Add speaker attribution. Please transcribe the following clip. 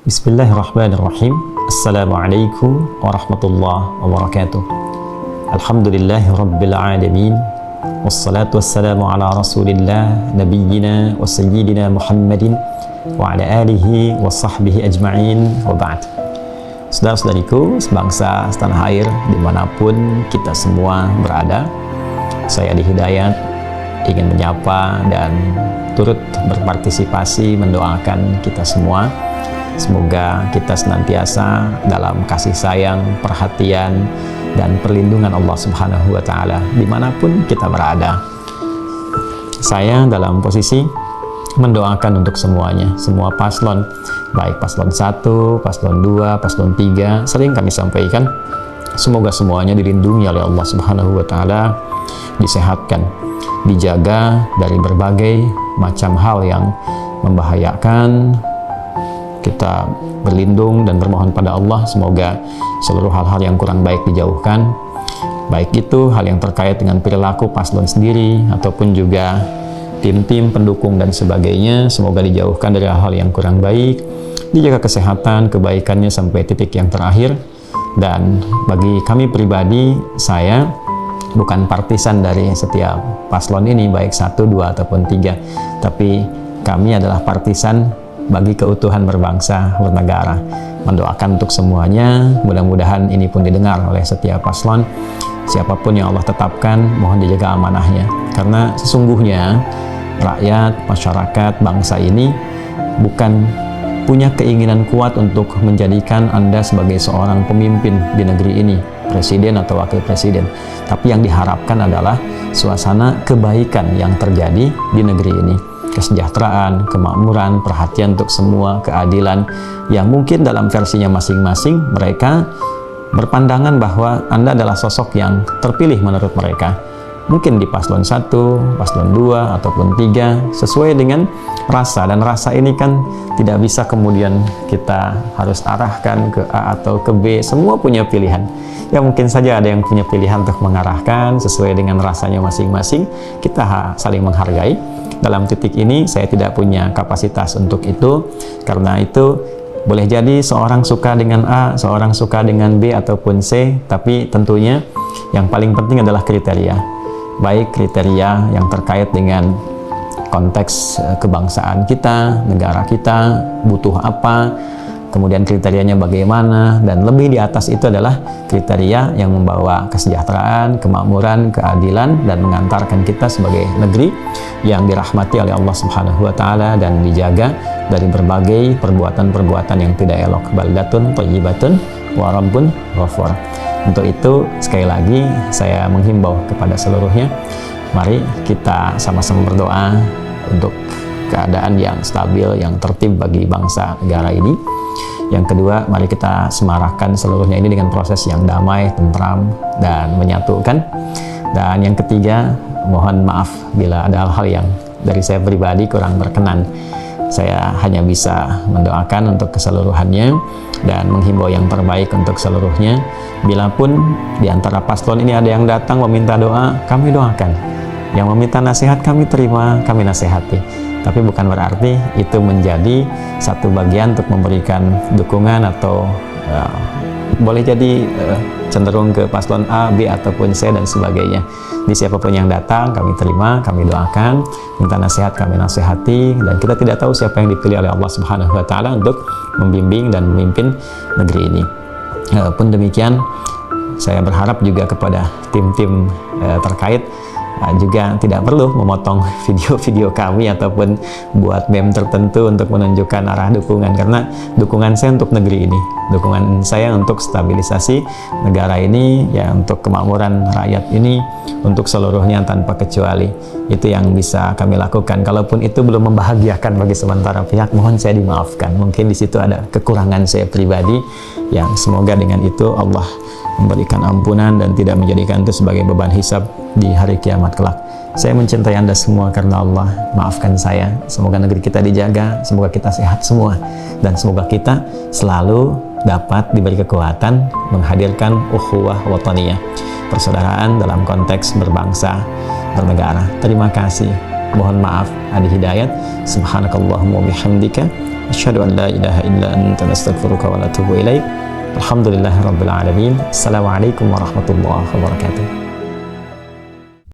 Speaker 1: Bismillahirrahmanirrahim. Assalamualaikum warahmatullahi wabarakatuh. Alhamdulillahi rabbil alamin. Wassalatu wassalamu ala rasulillah nabiyyina wa sayyidina Muhammadin wa ala alihi wa sahbihi ajma'in wa ba'd. Saudara-saudariku sebangsa setanah air dimanapun kita semua berada, saya Adi Hidayat ingin menyapa dan turut berpartisipasi mendoakan kita semua. Semoga kita senantiasa dalam kasih sayang, perhatian, dan perlindungan Allah Subhanahu wa Ta'ala dimanapun kita berada. Saya dalam posisi mendoakan untuk semuanya, semua paslon, baik paslon 1, paslon 2, paslon 3, sering kami sampaikan, semoga semuanya dilindungi oleh Allah Subhanahu wa Ta'ala, disehatkan, dijaga dari berbagai macam hal yang membahayakan. Kita berlindung dan bermohon pada Allah semoga seluruh hal-hal yang kurang baik dijauhkan, baik itu hal yang terkait dengan perilaku paslon sendiri ataupun juga tim-tim pendukung dan sebagainya, semoga dijauhkan dari hal-hal yang kurang baik, dijaga kesehatan, kebaikannya sampai titik yang terakhir. Dan bagi kami pribadi, saya bukan partisan dari setiap paslon ini, baik 1, 2, ataupun 3, tapi kami adalah partisan bagi keutuhan berbangsa, bernegara. Mendoakan untuk semuanya, mudah-mudahan ini pun didengar oleh setiap paslon. Siapapun yang Allah tetapkan, mohon dijaga amanahnya. Karena sesungguhnya rakyat, masyarakat, bangsa ini bukan punya keinginan kuat untuk menjadikan Anda sebagai seorang pemimpin di negeri ini, presiden atau wakil presiden. Tapi yang diharapkan adalah suasana kebaikan yang terjadi di negeri ini. Kesejahteraan, kemakmuran, perhatian untuk semua, keadilan yang mungkin dalam versinya masing-masing mereka berpandangan bahwa Anda adalah sosok yang terpilih menurut mereka. Mungkin di paslon 1, paslon 2, ataupun 3 sesuai dengan rasa, dan rasa ini kan tidak bisa kemudian kita harus arahkan ke A atau ke B, semua punya pilihan. Ya mungkin saja ada yang punya pilihan untuk mengarahkan sesuai dengan rasanya masing-masing, kita saling menghargai. Dalam titik ini saya tidak punya kapasitas untuk itu, karena itu boleh jadi seorang suka dengan A, seorang suka dengan B ataupun C, tapi tentunya yang paling penting adalah kriteria. Baik kriteria yang terkait dengan konteks kebangsaan kita, negara kita, butuh apa, kemudian kriterianya bagaimana, dan lebih di atas itu adalah kriteria yang membawa kesejahteraan, kemakmuran, keadilan, dan mengantarkan kita sebagai negeri yang dirahmati oleh Allah Subhanahu wa Ta'ala dan dijaga dari berbagai perbuatan-perbuatan yang tidak elok. Baldatun thayyibatun wa rabbun ghafur. Untuk itu sekali lagi saya menghimbau kepada seluruhnya, mari kita sama-sama berdoa untuk keadaan yang stabil, yang tertib bagi bangsa negara ini. Yang kedua, mari kita semarakkan seluruhnya ini dengan proses yang damai, tentram, dan menyatukan. Dan yang ketiga, mohon maaf bila ada hal-hal yang dari saya pribadi kurang berkenan. Saya hanya bisa mendoakan untuk keseluruhannya dan menghimbau yang terbaik untuk seluruhnya. Bila pun di antara paslon ini ada yang datang meminta doa, kami doakan. Yang meminta nasihat kami terima, kami nasihati. Tapi bukan berarti itu menjadi satu bagian untuk memberikan dukungan atau boleh jadi cenderung ke paslon A, B, ataupun C, dan sebagainya. Di siapapun yang datang kami terima, kami doakan, minta nasihat kami nasihati, dan kita tidak tahu siapa yang dipilih oleh Allah Subhanahu wa Ta'ala untuk membimbing dan memimpin negeri ini. Pun demikian, saya berharap juga kepada tim-tim terkait juga tidak perlu memotong video-video kami ataupun buat meme tertentu untuk menunjukkan arah dukungan, karena dukungan saya untuk negeri ini, dukungan saya untuk stabilisasi negara ini, ya untuk kemakmuran rakyat ini, untuk seluruhnya tanpa kecuali. Itu yang bisa kami lakukan. Kalaupun itu belum membahagiakan bagi sementara pihak, mohon saya dimaafkan. Mungkin di situ ada kekurangan saya pribadi, yang semoga dengan itu Allah memberikan ampunan dan tidak menjadikan itu sebagai beban hisab di hari kiamat kelak. Saya mencintai Anda semua karena Allah. Maafkan saya. Semoga negeri kita dijaga, semoga kita sehat semua, dan semoga kita selalu dapat diberi kekuatan menghadirkan ukhuwah wataniyah, persaudaraan dalam konteks berbangsa, bernegara. Terima kasih. Mohon maaf, Adi Hidayat. Subhanakallahumma bihamdika Asyhadu an la ilaha illa anta nastaghfiruka wa natubu ilaik. Alhamdulillahirabbil alamin. Assalamualaikum warahmatullahi wabarakatuh.